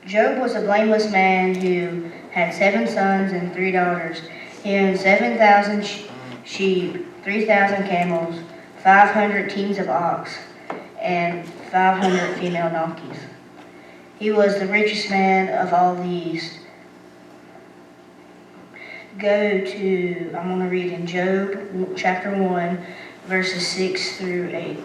Job was a blameless man who had 7 sons and 3 daughters. He owned 7,000 sheep, 3,000 camels, 500 teams of ox, and 500 female donkeys. He was the richest man of all the East. I'm going to read in Job chapter 1, verses 6 through 8.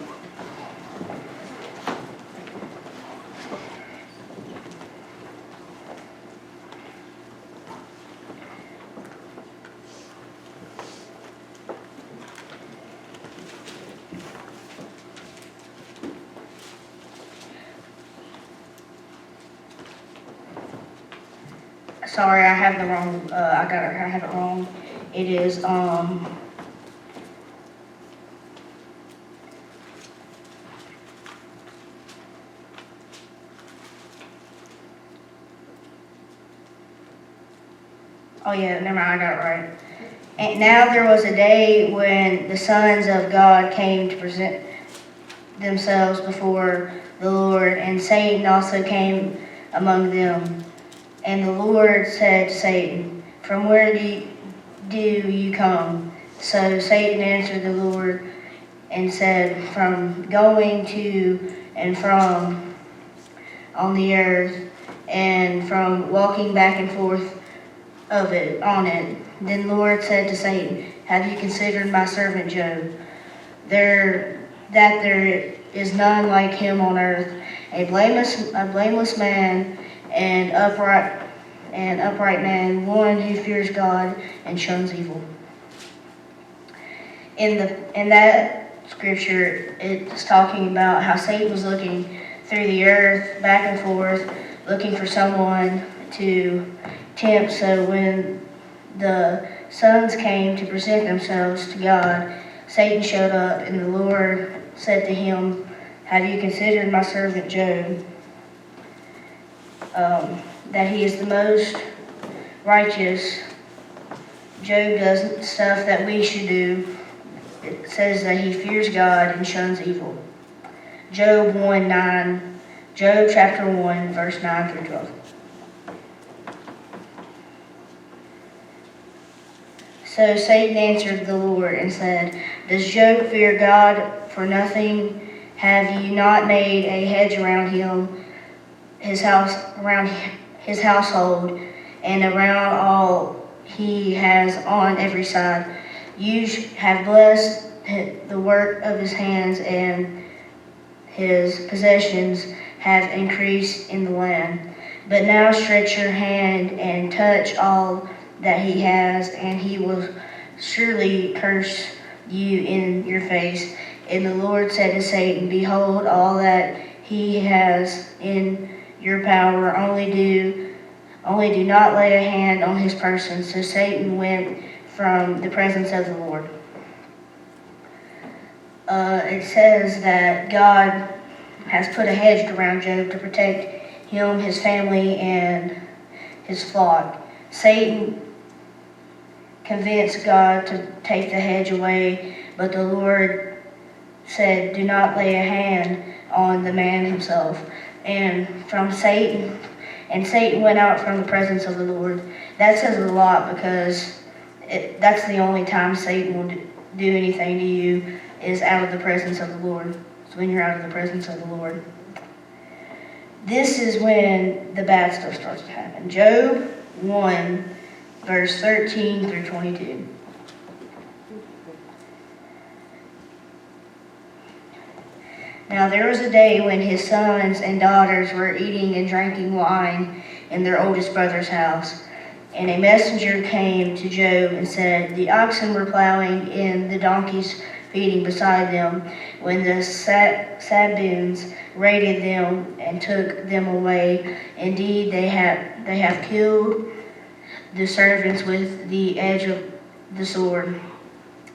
Sorry, I have the wrong, I have it wrong. It is, oh yeah, never mind, I got it right. And now there was a day when the sons of God came to present themselves before the Lord, and Satan also came among them. And the Lord said to Satan, "From where do you come?" So Satan answered the Lord and said, "From going to and from on the earth, and from walking back and forth on it." Then the Lord said to Satan, "Have you considered my servant Job? There is none like him on earth, a blameless man, and upright man, one who fears God and shuns evil." In that scripture, it's talking about how Satan was looking through the earth, back and forth, looking for someone to tempt. So when the sons came to present themselves to God, Satan showed up, and the Lord said to him, "Have you considered my servant Job? That he is the most righteous. Job does stuff that we should do. It says that he fears God and shuns evil." Job chapter 1, verse 9 through 12. So Satan answered the Lord and said, "Does Job fear God for nothing? Have you not made a hedge around him, around his household, and around all he has on every side? You have blessed the work of his hands, and his possessions have increased in the land. But now stretch your hand and touch all that he has, and he will surely curse you in your face." And the Lord said to Satan, "Behold, all that he has in your power, only do not lay a hand on his person." So Satan went from the presence of the Lord. It says that God has put a hedge around Job to protect him, his family, and his flock. Satan convinced God to take the hedge away, but the Lord said, "Do not lay a hand on the man himself." And Satan went out from the presence of the Lord. That says a lot, because that's the only time Satan will do anything to you, is out of the presence of the Lord. It's when you're out of the presence of the Lord. This is when the bad stuff starts to happen. Job 1, verse 13 through 22. Now there was a day when his sons and daughters were eating and drinking wine in their oldest brother's house. And a messenger came to Job and said, "The oxen were plowing and the donkeys feeding beside them, when the Sabeans raided them and took them away. Indeed, they have killed the servants with the edge of the sword.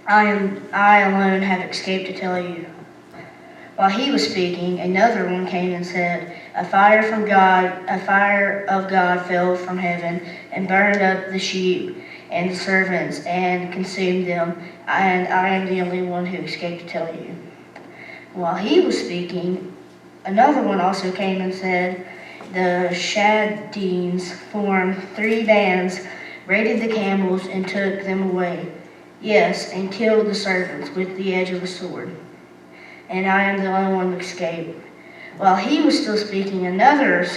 I alone have escaped to tell you." While he was speaking, another one came and said, a fire of God fell from heaven and burned up the sheep and the servants and consumed them, and I am the only one who escaped to tell you." While he was speaking, another one also came and said, the Chaldeans formed 3 bands, raided the camels, and took them away. Yes, and killed the servants with the edge of the sword. And I am the only one who escaped. While he was still speaking, another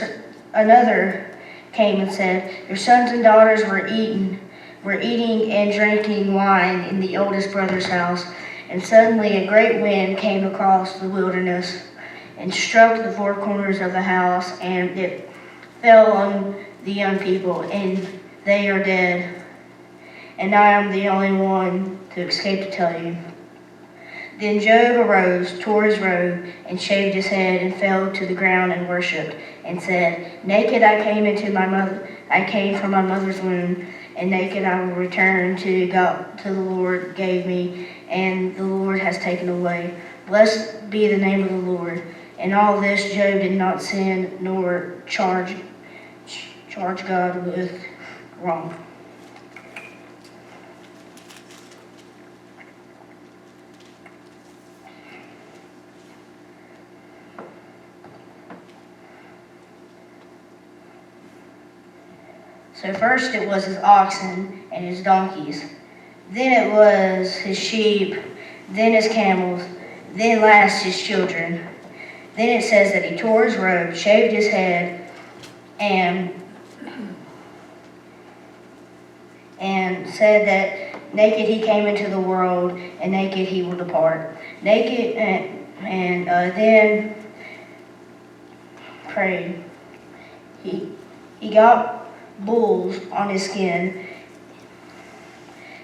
came and said, Your sons and daughters were eating and drinking wine in the oldest brother's house. And suddenly a great wind came across the wilderness and struck the 4 corners of the house, and it fell on the young people, and they are dead. And I am the only one to escape to tell you. Then Job arose, tore his robe, and shaved his head, and fell to the ground and worshipped, and said, Naked I came from my mother's womb, and naked I will return to the Lord gave me, and the Lord has taken away. Blessed be the name of the Lord. In all this Job did not sin nor charge God with wrong. So first it was his oxen and his donkeys. Then it was his sheep, then his camels, then last his children. Then it says that he tore his robe, shaved his head, and said that naked he came into the world, and naked he will depart. Naked, and then prayed. He got bulls on his skin.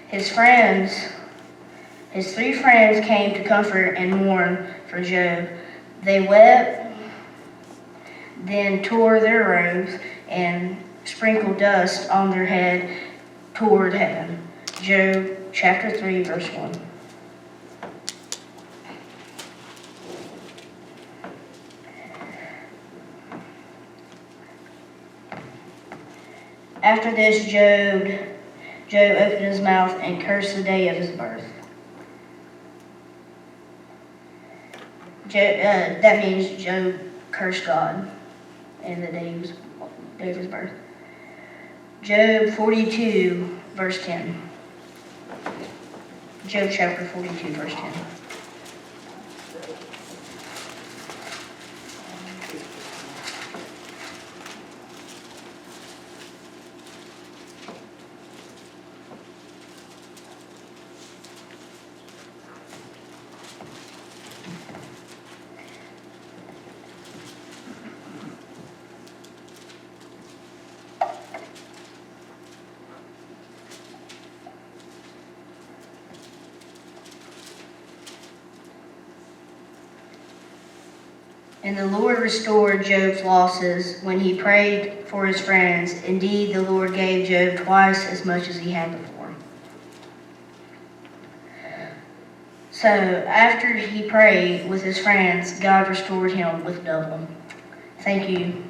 His 3 friends came to comfort and mourn for Job. They wept, then tore their robes and sprinkled dust on their head toward heaven. Job chapter 3, verse 1. After this, Job opened his mouth and cursed the day of his birth. That means Job cursed God in the day of his birth. Job 42, verse 10. Job chapter 42, verse 10. And the Lord restored Job's losses when he prayed for his friends. Indeed, the Lord gave Job twice as much as he had before. So after he prayed with his friends, God restored him with double. Thank you.